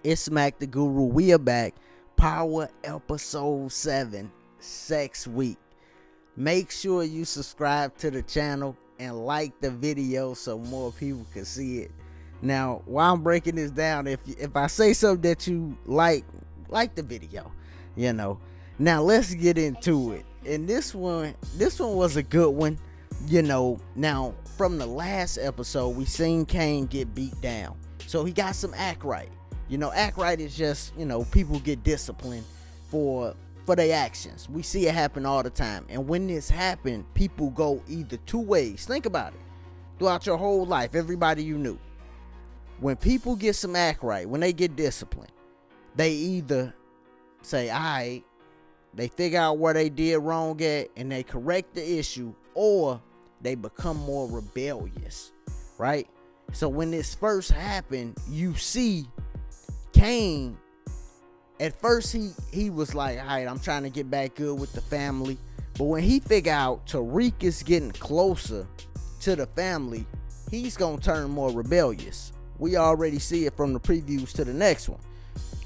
It's Mac the Guru. We are back. Power episode 7, Sex Week. Make sure you subscribe to the channel and like the video so more people can see it. Now, while I'm breaking this down, if I say something that you like the video, you know. Now let's get into it. And this one was a good one, you know. Now, from the last episode, we seen Kane get beat down. So he got some act right. You know, act right is just, you know, people get disciplined for their actions. We see it happen all the time. And when this happened, people go either two ways. Think about it. Throughout your whole life, everybody you knew. When people get some act right, when they get disciplined, they either say, all right, they figure out where they did wrong at and they correct the issue, or they become more rebellious, right? So when this first happened, you see Kane, at first he was like, all right, I'm trying to get back good with the family. But when he figure out Tariq is getting closer to the family, he's going to turn more rebellious. We already see it from the previews to the next one.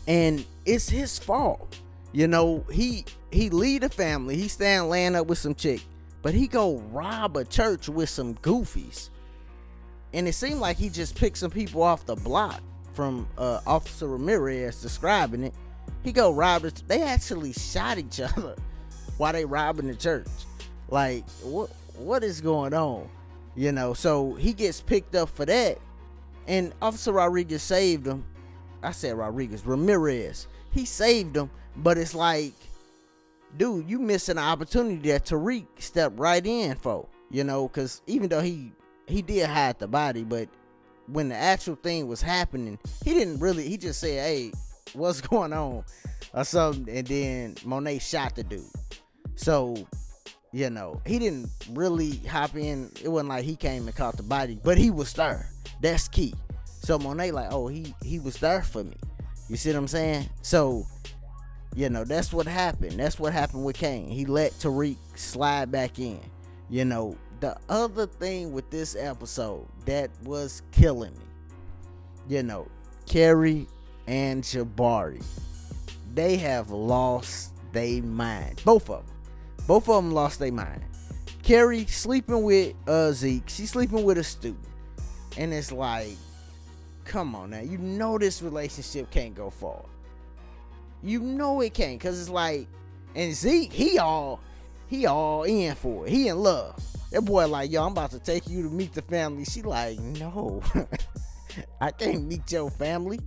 And it's his fault. You know, he lead the family. He stand laying up with some chick. But he go rob a church with some goofies. And it seemed like he just picked some people off the block from Officer Ramirez describing it. He go rob it. They actually shot each other while they robbing the church. Like, what is going on? You know, so he gets picked up for that. And Officer Rodriguez saved him. I said Ramirez. He saved him. But it's like, dude, you missing an opportunity that Tariq stepped right in for. You know, because even though he did hide the body, but when the actual thing was happening, he just said, hey, what's going on or something, and then Monet shot the dude. So, you know, he didn't really hop in. It wasn't like he came and caught the body, but he was there. That's key. So Monet like, oh, he was there for me. You see what I'm saying? So, you know, that's what happened. That's what happened with Kane. He let Tariq slide back in. You know, the other thing with this episode that was killing me, you know, Kerry and Jabari, they have lost their mind. Both of them lost their mind. Kerry sleeping with Zeke. She's sleeping with a student. And it's like, come on now. You know this relationship can't go far. You know it can't, because it's like, and Zeke, he all in for it. He in love. That boy like, yo, I'm about to take you to meet the family. She like, no, I can't meet your family.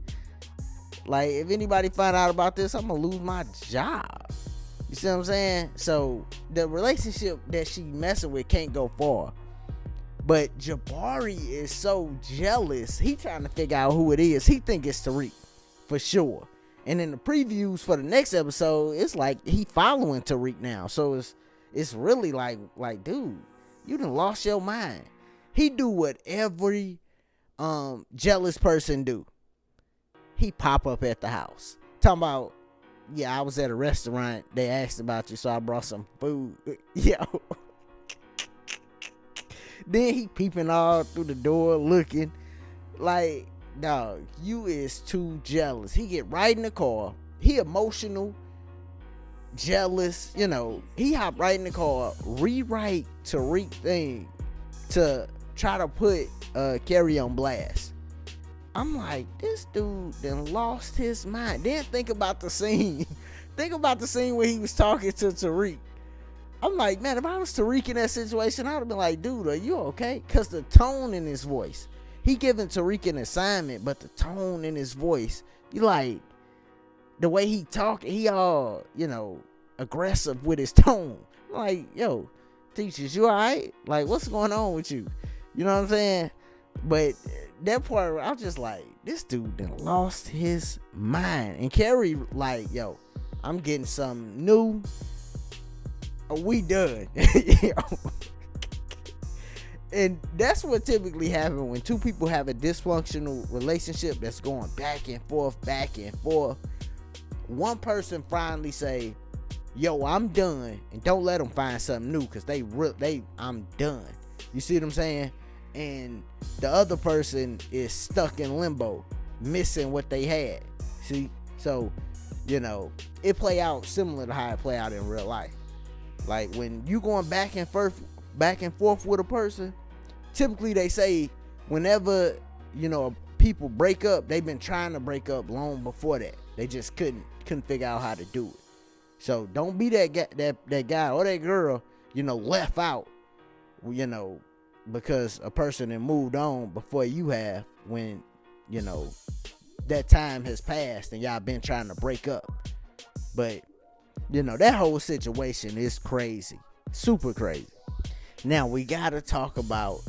Like, if anybody find out about this, I'm gonna lose my job. You see what I'm saying? So the relationship that she messing with can't go far. But Jabari is so jealous. He trying to figure out who it is. He think it's Tariq for sure. And in the previews for the next episode, it's like he following Tariq now. So it's really like, dude, you done lost your mind. He do what every jealous person do. He pop up at the house. Talking about, yeah, I was at a restaurant. They asked about you, so I brought some food. Yo. Then he peeping all through the door looking. Like, dog, you is too jealous. He get right in the car. He emotional, jealous, you know. He hop right in the car, rewrite Tariq thing to try to put Kerry on blast. I'm like, this dude done lost his mind. Then think about the scene. Think about the scene where he was talking to Tariq. I'm like, man, if I was Tariq in that situation, I would have been like, dude, are you okay? Because the tone in his voice. He giving Tariq an assignment, but the tone in his voice, you like, the way he talk, he all, you know, aggressive with his tone. I'm like, yo, teachers, you all right? Like, what's going on with you? You know what I'm saying? But that part, I was just like, this dude done lost his mind. And Kerry like, yo, I'm getting something new. We done. And that's what typically happens when two people have a dysfunctional relationship that's going back and forth. One person finally say, yo, I'm done, and don't let them find something new, because I'm done. You see what I'm saying? And the other person is stuck in limbo, missing what they had. See, so it play out similar to how it play out in real life. Like when you going back and forth with a person, typically they say whenever people break up, they've been trying to break up long before that. They just couldn't figure out how to do it. So don't be that guy or that girl, left out, because a person had moved on before you have, when that time has passed and y'all been trying to break up. But that whole situation is crazy, super crazy. Now we gotta talk about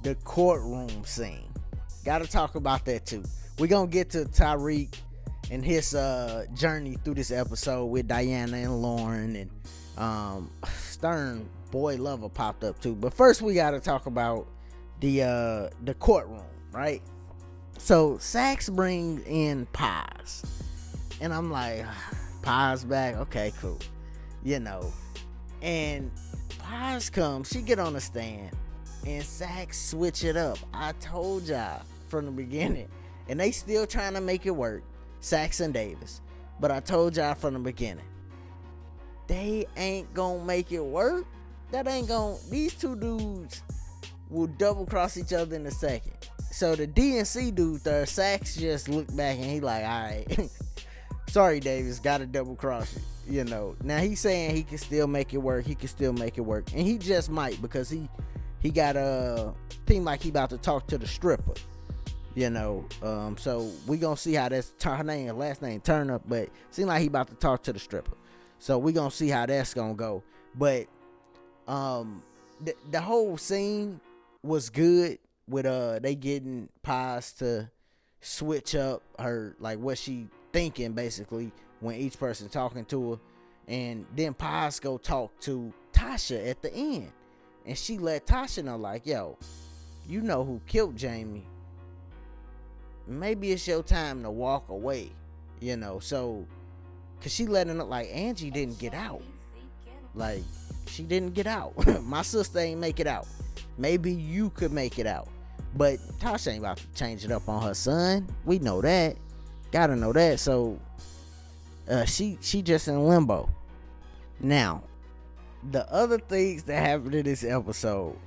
the courtroom scene. Gotta talk about that too. We're gonna get to Tariq and his journey through this episode with Diana and Lauren, and Stern Boy Lover popped up too. But first we gotta talk about the courtroom, right? So Sax brings in Paz, and I'm like, Paz back, okay, cool, and Paz comes, she get on the stand, and Sax switch it up. I told y'all from the beginning, and they still trying to make it work, Sax and Davis, but I told y'all from the beginning, they ain't gonna make it work. These two dudes will double cross each other in a second. So the DNC dude there, Sax just looked back and he like, all right, sorry Davis, gotta double cross you. Now he's saying he can still make it work. And he just might, because he got seem like he about to talk to the stripper. So we gonna see how that's, her last name Turner, but seem like he about to talk to the stripper. So we gonna see how that's gonna go. But the whole scene was good with they getting Paz to switch up her, like, what she thinking basically when each person talking to her, and then Paz go talk to Tasha at the end, and she let Tasha know, like, yo, you know who killed Jamie, maybe it's your time to walk away, so, cause she letting her, like, Angie didn't get out, like, she didn't get out. My sister ain't make it out, maybe you could make it out. But Tasha ain't about to change it up on her son. We know that. Gotta know that. So she just in limbo. Now, the other things that happened in this episode,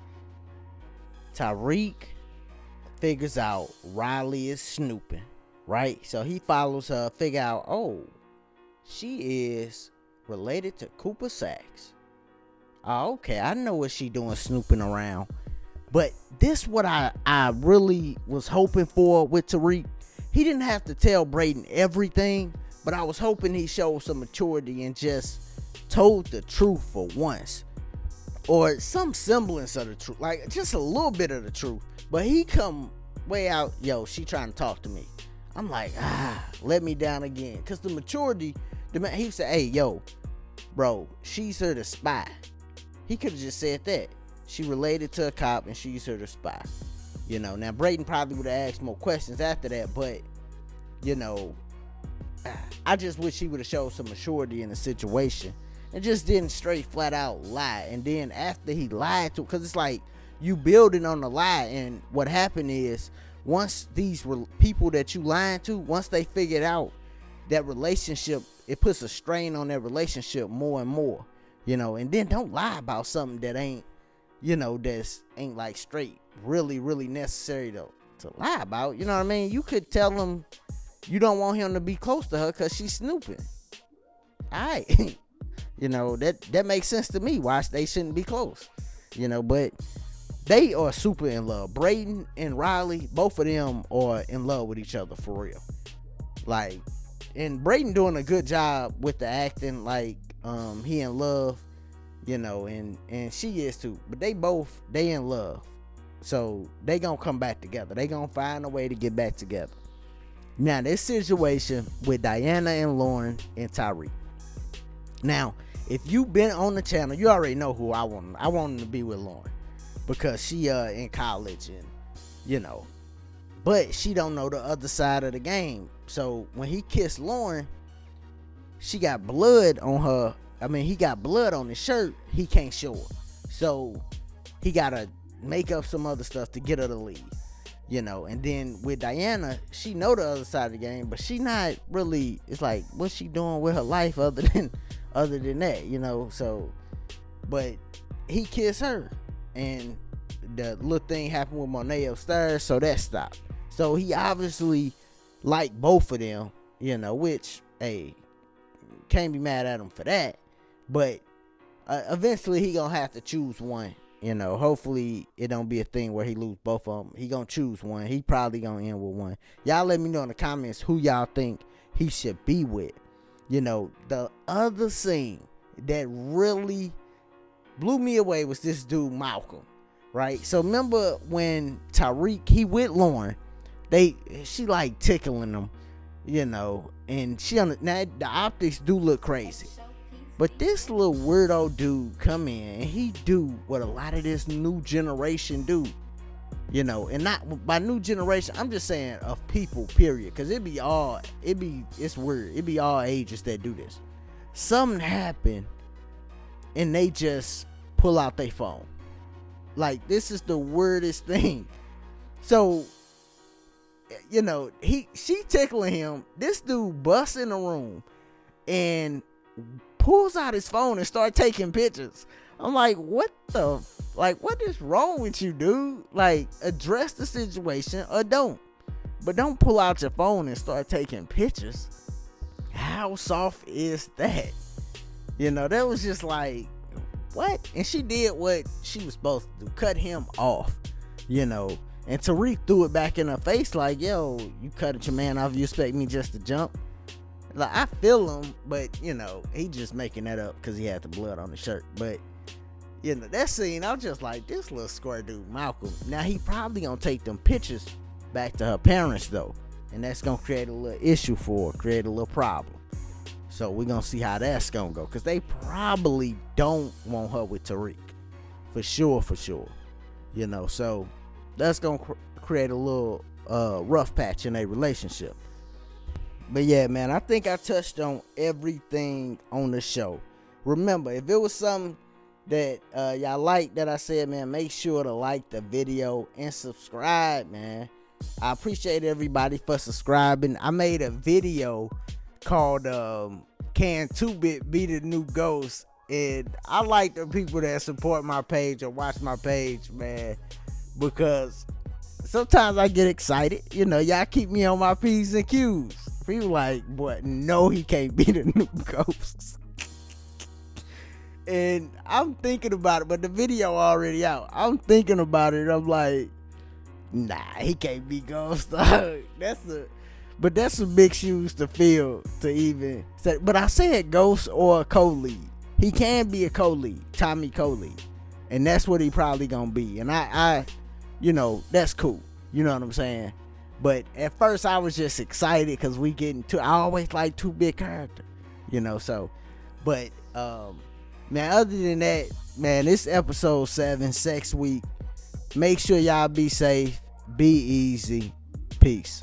Tariq figures out Riley is snooping, right? So he follows her, figure out, oh, she is related to Cooper Sax. Oh, okay, I know what she doing snooping around. But this what I really was hoping for with Tariq. He didn't have to tell Brayden everything, but I was hoping he showed some maturity and just told the truth for once. Or some semblance of the truth. Like, just a little bit of the truth. But he come way out, yo, she trying to talk to me. I'm like, let me down again. Because the maturity, he said, hey, yo, bro, she's her to spy. He could have just said that. She related to a cop and she's her to spy. Now Brayden probably would have asked more questions after that, but I just wish he would have showed some maturity in the situation and just didn't straight flat out lie. And then after he lied to, because it's like you building on the lie, and what happened is, once these people that you lying to, once they figured out that relationship, it puts a strain on their relationship more and more, and then don't lie about something that ain't, that's ain't like straight really, really necessary to lie about. You know what I mean? You could tell him you don't want him to be close to her because she's snooping. Alright. That makes sense to me why they shouldn't be close. But they are super in love. Brayden and Riley, both of them are in love with each other for real. Like, and Brayden doing a good job with the acting, like he in love. And she is too, but they in love, so they gonna come back together. They gonna find a way to get back together. Now, this situation with Diana and Lauren and Tariq. Now, if you've been on the channel, you already know who I want. I want him to be with Lauren because she in college, and but she don't know the other side of the game. So when he kissed Lauren, she got blood on her. He got blood on his shirt. He can't show her. So he got to make up some other stuff to get her to leave. And then with Diana, she know the other side of the game, but she not really, it's like, what's she doing with her life other than that, so, but he kissed her, and the little thing happened with Monet upstairs, so that stopped. So he obviously liked both of them, which, hey, can't be mad at him for that, but eventually he gonna have to choose one. Hopefully it don't be a thing where he lose both of them. He gonna choose one. He probably gonna end with one. Y'all let me know in the comments who y'all think he should be with. The other scene that really blew me away was this dude Malcolm, right? So remember when Tariq, he with Lauren, she like tickling him, and now the optics do look crazy. But this little weirdo dude come in and he do what a lot of this new generation do, and not by new generation, I'm just saying of people, period. Cause it's weird. It be all ages that do this. Something happen and they just pull out their phone. Like, this is the weirdest thing. So, she tickling him. This dude busts in the room and pulls out his phone and start taking pictures. I'm like, what is wrong with you, dude? Like, address the situation or don't. But don't pull out your phone and start taking pictures. How soft is that? That was just like, what? And she did what she was supposed to do, cut him off, and Tariq threw it back in her face like, yo, you cut your man off, you expect me just to jump? Like, I feel him, but he just making that up because he had the blood on the shirt. But that scene, I was just like, this little square dude Malcolm, now he probably gonna take them pictures back to her parents though, and that's gonna create a little issue for her, create a little problem. So we're gonna see how that's gonna go, because they probably don't want her with Tariq, for sure. So that's gonna create a little rough patch in a relationship. But yeah, man, I think I touched on everything on the show. Remember, if it was something that y'all like that I said, man, make sure to like the video and subscribe, man. I appreciate everybody for subscribing. I made a video called Can 2-Bit Be the New Ghost, and I like the people that support my page or watch my page, man, because sometimes I get excited. Y'all keep me on my P's and Q's. People like, boy, no, he can't be the new ghost. And I'm thinking about it, but the video already out. I'm thinking about it. I'm like, nah, he can't be ghost. That's some big shoes to fill to even say. But I said ghost or a co-lead. He can be a co-lead, Tommy co-lead, and that's what he probably gonna be. And I that's cool. You know what I'm saying? But at first I was just excited because I always like 2-bit character, so. But man, other than that, man, this episode 7, Sex Week. Make sure y'all be safe, be easy, peace.